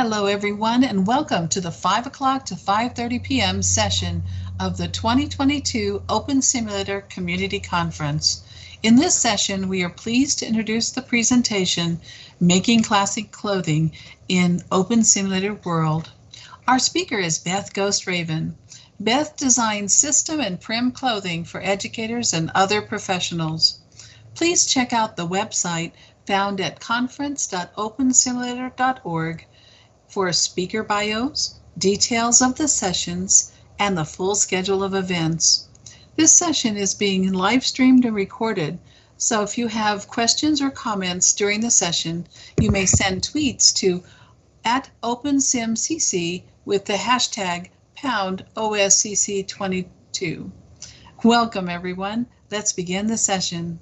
Hello, everyone, and welcome to the 5 o'clock to 5:30 p.m. session of the 2022 OpenSimulator Community Conference. In this session, we are pleased to introduce the presentation, Making Classic Clothing in OpenSimulator World. Our speaker is Beth Ghostraven. Beth designs system and prim clothing for educators and other professionals. Please check out the website found at conference.opensimulator.org for speaker bios, details of the sessions, and the full schedule of events. This session is being live streamed and recorded, so if you have questions or comments during the session, you may send tweets to @OpenSimCC with the hashtag #OSCC22. Welcome, everyone. Let's begin the session.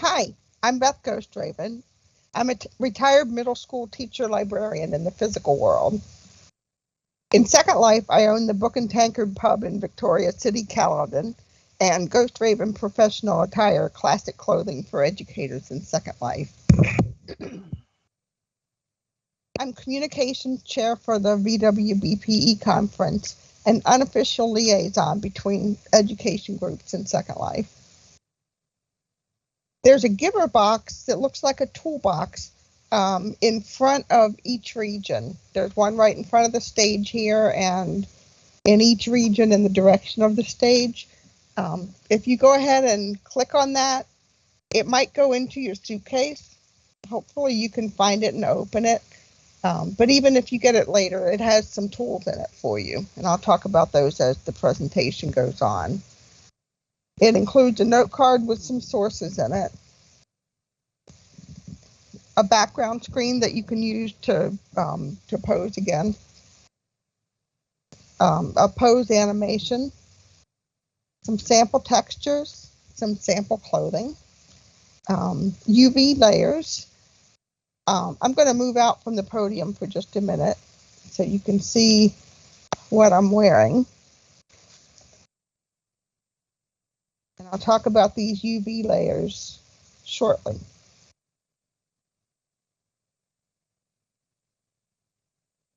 Hi, I'm Beth Ghostraven. I'm a retired middle school teacher librarian in the physical world. In Second Life, I own the Book and Tankard Pub in Victoria City, Caledon, and Ghostraven Professional Attire, classic clothing for educators in Second Life. I'm communications chair for the VWBPE conference, an unofficial liaison between education groups in Second Life. There's a giver box that looks like a toolbox in front of each region. There's one right in front of the stage here and in each region in the direction of the stage. If you go ahead and click on that, it might go into your suitcase. Hopefully you can find it and open it. But even if you get it later, it has some tools in it for you. And I'll talk about those as the presentation goes on. It includes a note card with some sources in it, a background screen that you can use to pose again, a pose animation, some sample textures, some sample clothing, UV layers. I'm going to move out from the podium for just a minute so you can see what I'm wearing. And I'll talk about these UV layers shortly.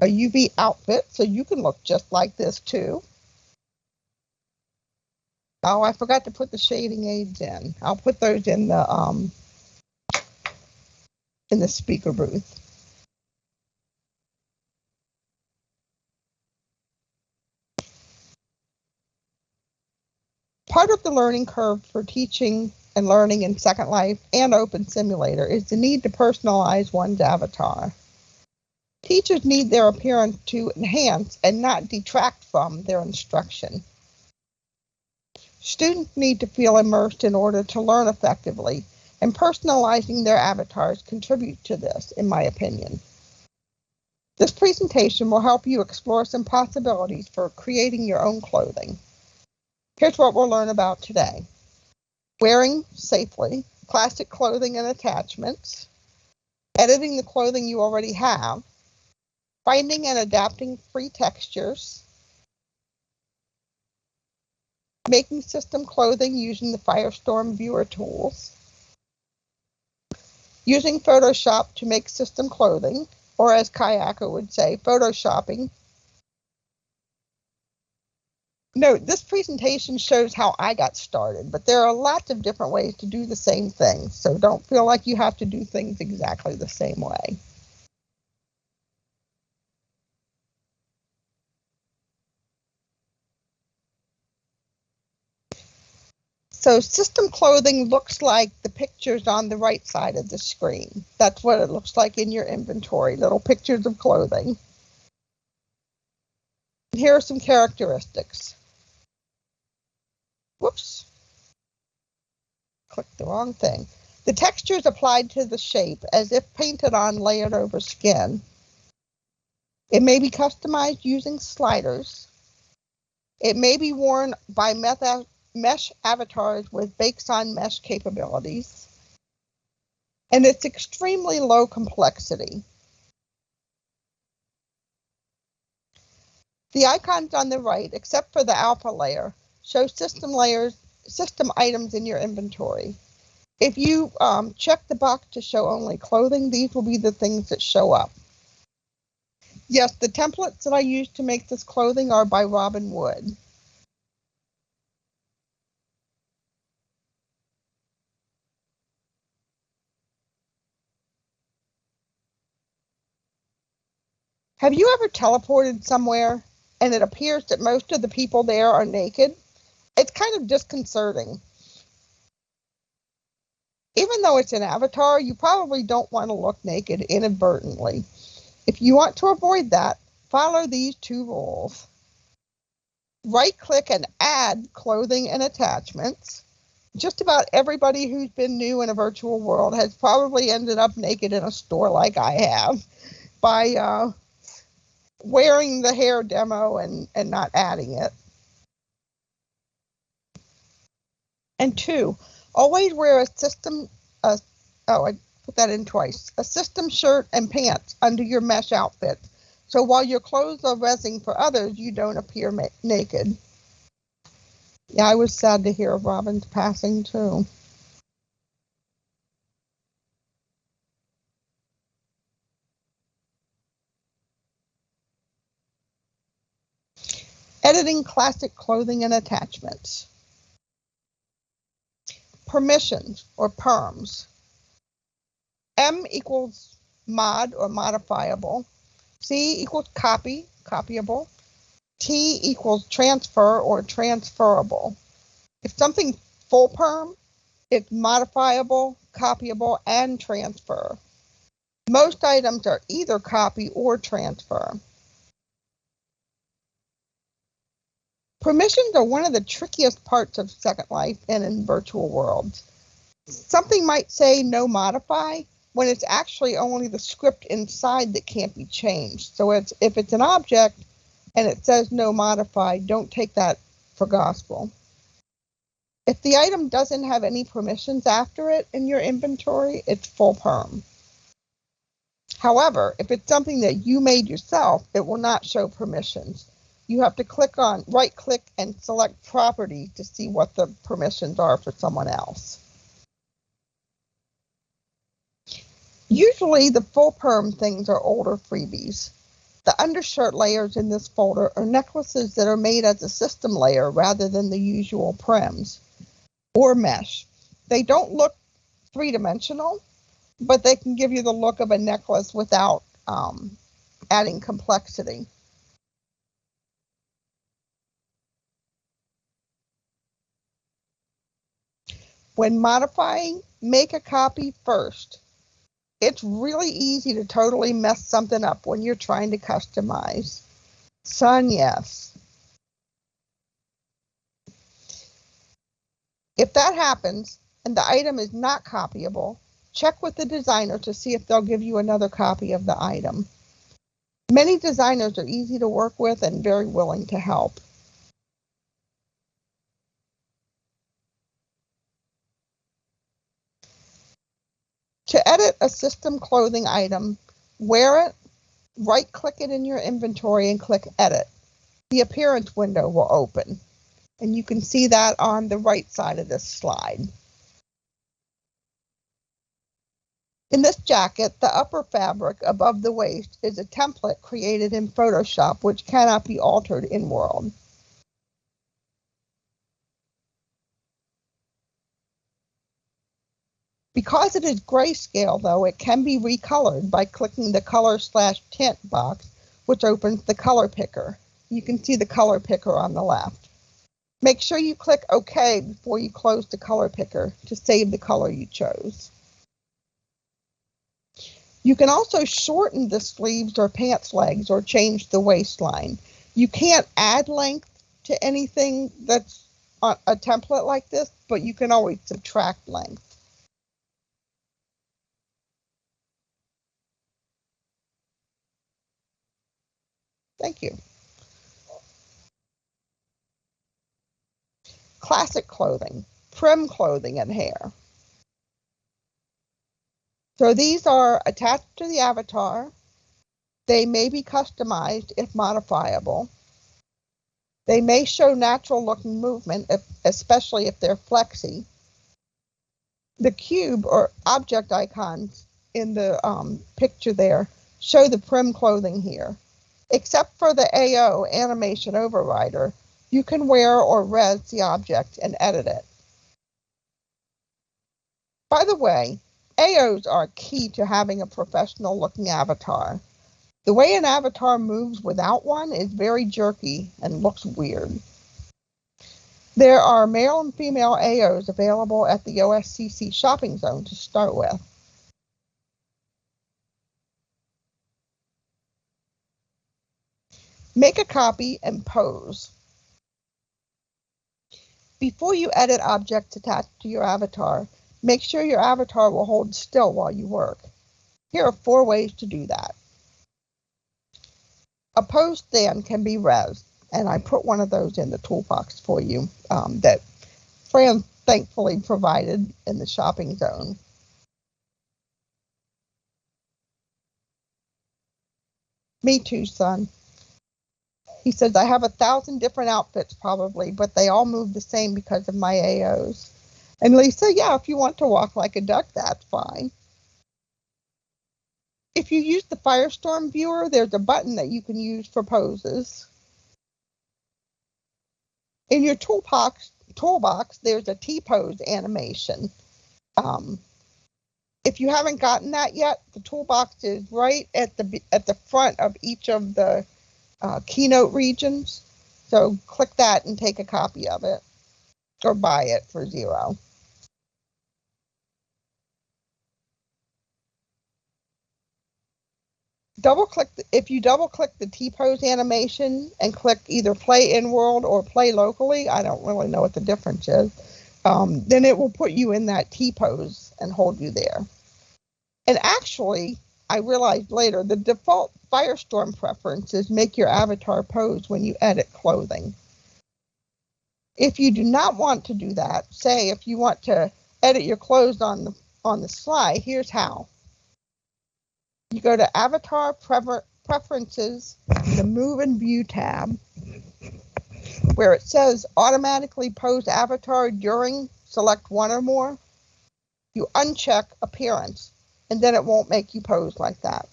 A UV outfit, so you can look just like this too. Oh, I forgot to put the shading aids in. I'll put those in the speaker booth. Part of the learning curve for teaching and learning in Second Life and OpenSimulator is the need to personalize one's avatar. Teachers need their appearance to enhance and not detract from their instruction. Students need to feel immersed in order to learn effectively, and personalizing their avatars contribute to this, in my opinion. This presentation will help you explore some possibilities for creating your own clothing. Here's what we'll learn about today. Wearing safely, classic clothing and attachments, editing the clothing you already have, finding and adapting free textures, making system clothing using the Firestorm viewer tools, using Photoshop to make system clothing, or as Kayako would say, photoshopping. Note, this presentation shows how I got started, but there are lots of different ways to do the same thing, so don't feel like you have to do things exactly the same way. So system clothing looks like the pictures on the right side of the screen. That's what it looks like in your inventory, little pictures of clothing. Here are some characteristics. Whoops. Clicked the wrong thing. The texture is applied to the shape as if painted on layered over skin. It may be customized using sliders. It may be worn by mesh avatars with bakes-on mesh capabilities. And it's extremely low complexity. The icons on the right, except for the alpha layer, show system items in your inventory. If you check the box to show only clothing, these will be the things that show up. Yes, the templates that I used to make this clothing are by Robin Wood. Have you ever teleported somewhere and it appears that most of the people there are naked? It's kind of disconcerting. Even though it's an avatar, you probably don't want to look naked inadvertently. If you want to avoid that, follow these 2 rules. Right-click and add clothing and attachments. Just about everybody who's been new in a virtual world has probably ended up naked in a store like I have by wearing the hair demo and not adding it. And 2, always wear a system, oh, I put that in twice, a system shirt and pants under your mesh outfit. So while your clothes are rezzing for others, you don't appear naked. Yeah, I was sad to hear of Robin's passing too. Editing classic clothing and attachments. Permissions or perms. M equals mod or modifiable. C equals copy, copyable. T equals transfer or transferable. If something's full perm, it's modifiable, copyable, and transfer. Most items are either copy or transfer. Permissions are one of the trickiest parts of Second Life and in virtual worlds. Something might say no modify when it's actually only the script inside that can't be changed. So if it's an object and it says no modify, don't take that for gospel. If the item doesn't have any permissions after it in your inventory, it's full perm. However, if it's something that you made yourself, it will not show permissions. You have to right-click and select property to see what the permissions are for someone else. Usually the full perm things are older freebies. The undershirt layers in this folder are necklaces that are made as a system layer rather than the usual prems or mesh. They don't look 3-dimensional, but they can give you the look of a necklace without adding complexity. When modifying, make a copy first. It's really easy to totally mess something up when you're trying to customize. Son, yes. If that happens and the item is not copyable, check with the designer to see if they'll give you another copy of the item. Many designers are easy to work with and very willing to help. To edit a system clothing item, wear it, right-click it in your inventory and click Edit. The appearance window will open, and you can see that on the right side of this slide. In this jacket, the upper fabric above the waist is a template created in Photoshop which cannot be altered in World. Because it is grayscale, though, it can be recolored by clicking the color/tint box, which opens the color picker. You can see the color picker on the left. Make sure you click OK before you close the color picker to save the color you chose. You can also shorten the sleeves or pants legs or change the waistline. You can't add length to anything that's on a template like this, but you can always subtract length. Thank you. Classic clothing, prim clothing and hair. So these are attached to the avatar. They may be customized if modifiable. They may show natural looking movement, especially if they're flexi. The cube or object icons in the picture there show the prim clothing here. Except for the AO animation overrider, you can wear or res the object and edit it. By the way, AOs are key to having a professional looking avatar. The way an avatar moves without one is very jerky and looks weird. There are male and female AOs available at the OSCC shopping zone to start with. Make a copy and pose. Before you edit objects attached to your avatar, make sure your avatar will hold still while you work. Here are 4 ways to do that. A pose stand can be res, and I put one of those in the toolbox for you that Fran thankfully provided in the shopping zone. Me too, son. He says, I have 1,000 different outfits probably, but they all move the same because of my AOs. And Lisa, yeah, if you want to walk like a duck, that's fine. If you use the Firestorm viewer, there's a button that you can use for poses. In your toolbox, there's a T-pose animation. If you haven't gotten that yet, the toolbox is right at the front of each of the keynote regions. So click that and take a copy of it or buy it for $0. If you double click the T-pose animation and click either play in world or play locally, I don't really know what the difference is, then it will put you in that T-pose and hold you there. And actually, I realized later, the default Firestorm preferences make your avatar pose when you edit clothing. If you do not want to do that, say if you want to edit your clothes on the slide, here's how. You go to Avatar Preferences, the Move and View tab, where it says Automatically Pose Avatar During, select one or more. You uncheck Appearance, and then it won't make you pose like that.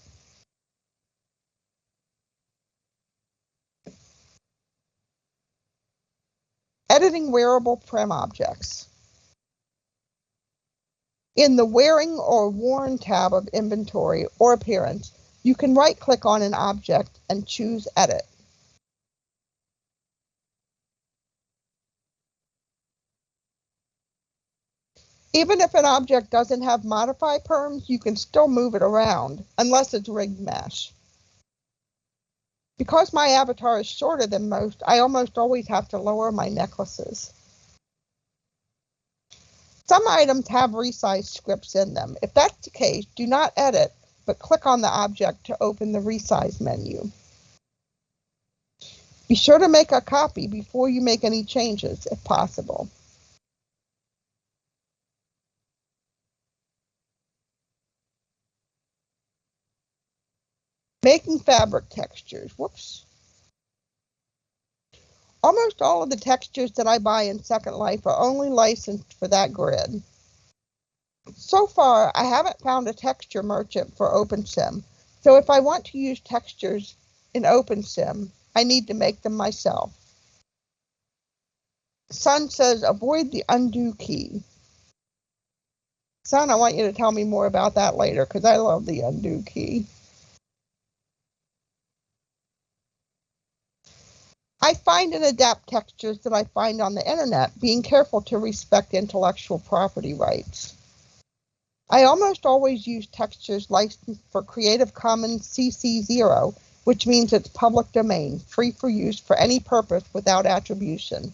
Editing wearable prim objects. In the Wearing or Worn tab of Inventory or Appearance, you can right-click on an object and choose Edit. Even if an object doesn't have modify perms, you can still move it around, unless it's rigged mesh. Because my avatar is shorter than most, I almost always have to lower my necklaces. Some items have resize scripts in them. If that's the case, do not edit, but click on the object to open the resize menu. Be sure to make a copy before you make any changes, if possible. Making fabric textures. Whoops. Almost all of the textures that I buy in Second Life are only licensed for that grid. So far, I haven't found a texture merchant for OpenSim, so if I want to use textures in OpenSim, I need to make them myself. Son says, avoid the undo key. Son, I want you to tell me more about that later, because I love the undo key. I find and adapt textures that I find on the internet, being careful to respect intellectual property rights. I almost always use textures licensed for Creative Commons CC0, which means it's public domain, free for use for any purpose without attribution.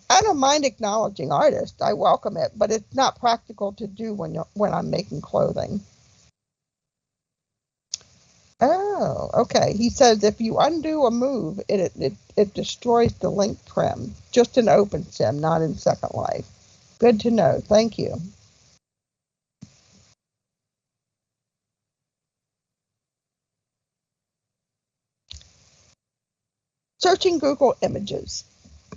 I don't mind acknowledging artists, I welcome it, but it's not practical to do when I'm making clothing. Oh, okay. He says if you undo a move, it destroys the link trim. Just in OpenSim, not in Second Life. Good to know. Thank you. Searching Google Images.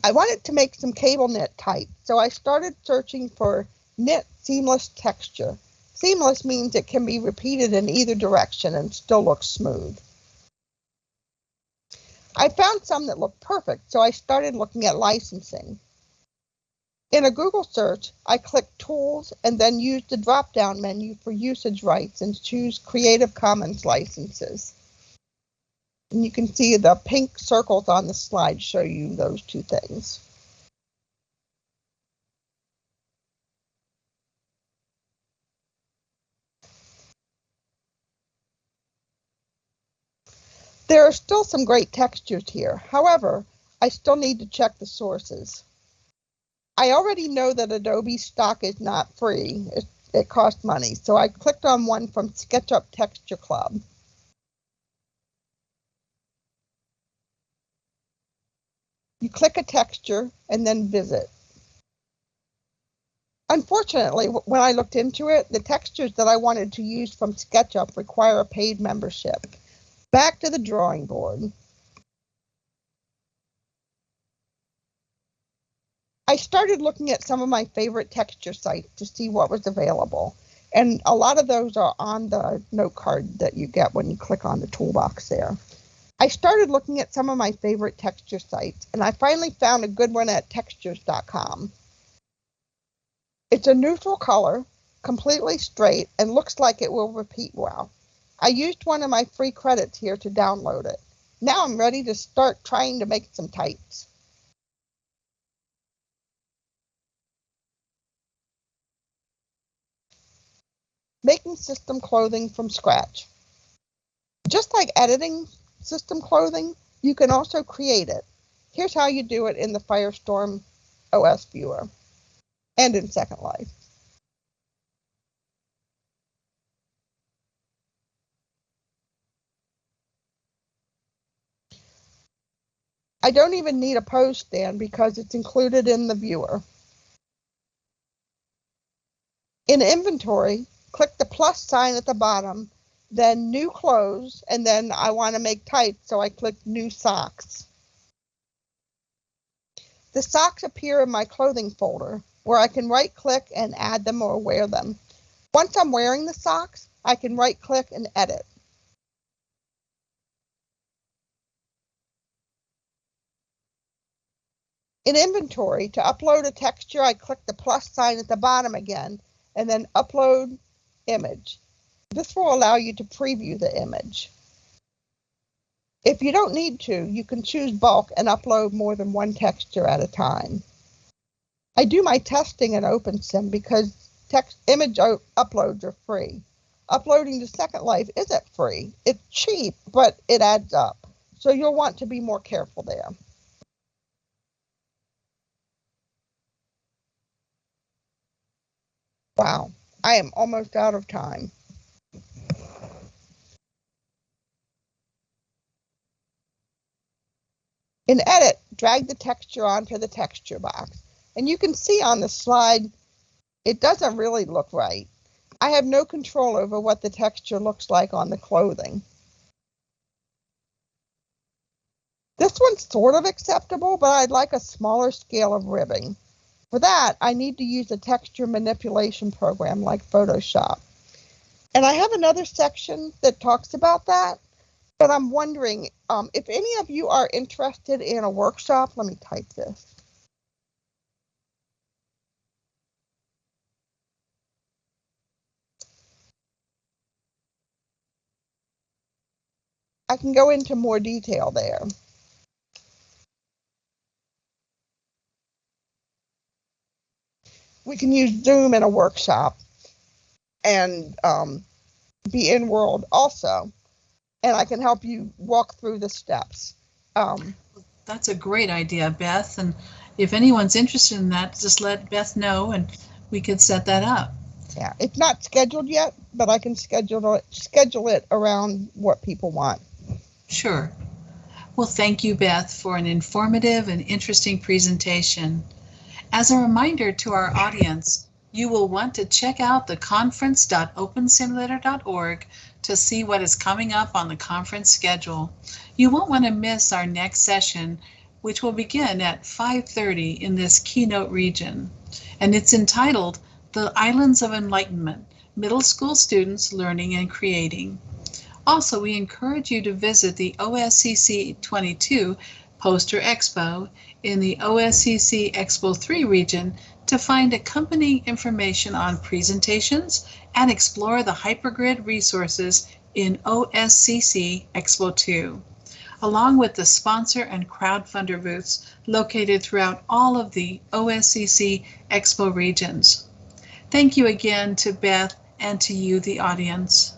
I wanted to make some cable knit type, so I started searching for knit seamless texture. Seamless means it can be repeated in either direction and still looks smooth. I found some that looked perfect, so I started looking at licensing. In a Google search, I clicked Tools and then used the drop-down menu for usage rights and choose Creative Commons licenses. And you can see the pink circles on the slide show you those two things. There are still some great textures here. However, I still need to check the sources. I already know that Adobe stock is not free. It costs money. So I clicked on one from SketchUp Texture Club. You click a texture and then visit. Unfortunately, when I looked into it, the textures that I wanted to use from SketchUp require a paid membership. Back to the drawing board. I started looking at some of my favorite texture sites to see what was available. And a lot of those are on the note card that you get when you click on the toolbox there. I started looking at some of my favorite texture sites, and I finally found a good one at textures.com. It's a neutral color, completely straight, and looks like it will repeat well. I used one of my free credits here to download it. Now I'm ready to start trying to make some tights. Making system clothing from scratch. Just like editing system clothing, you can also create it. Here's how you do it in the Firestorm OS viewer and in Second Life. I don't even need a pose stand because it's included in the viewer. In inventory, click the plus sign at the bottom, then new clothes, and then I want to make tights, so I click new socks. The socks appear in my clothing folder where I can right click and add them or wear them. Once I'm wearing the socks, I can right click and edit. In inventory, to upload a texture, I click the plus sign at the bottom again, and then upload image. This will allow you to preview the image. If you don't need to, you can choose bulk and upload more than one texture at a time. I do my testing in OpenSim because image uploads are free. Uploading to Second Life isn't free. It's cheap, but it adds up. So you'll want to be more careful there. Wow, I am almost out of time. In Edit, drag the texture onto the texture box. And you can see on the slide, it doesn't really look right. I have no control over what the texture looks like on the clothing. This one's sort of acceptable, but I'd like a smaller scale of ribbing. For that, I need to use a texture manipulation program like Photoshop. And I have another section that talks about that, but I'm wondering if any of you are interested in a workshop. Let me type this. I can go into more detail there. We can use Zoom in a workshop and be in world also. And I can help you walk through the steps. That's a great idea, Beth. And if anyone's interested in that, just let Beth know and we could set that up. Yeah, it's not scheduled yet, but I can schedule it around what people want. Sure. Well, thank you, Beth, for an informative and interesting presentation. As a reminder to our audience, you will want to check out the conference.opensimulator.org to see what is coming up on the conference schedule. You won't want to miss our next session, which will begin at 5:30 in this keynote region. And it's entitled the Islands of Enlightenment, middle school students learning and creating. Also, we encourage you to visit the OSCC22 Poster Expo in the OSCC Expo 3 region to find accompanying information on presentations and explore the hypergrid resources in OSCC Expo 2, along with the sponsor and crowdfunder booths located throughout all of the OSCC Expo regions. Thank you again to Beth and to you, the audience.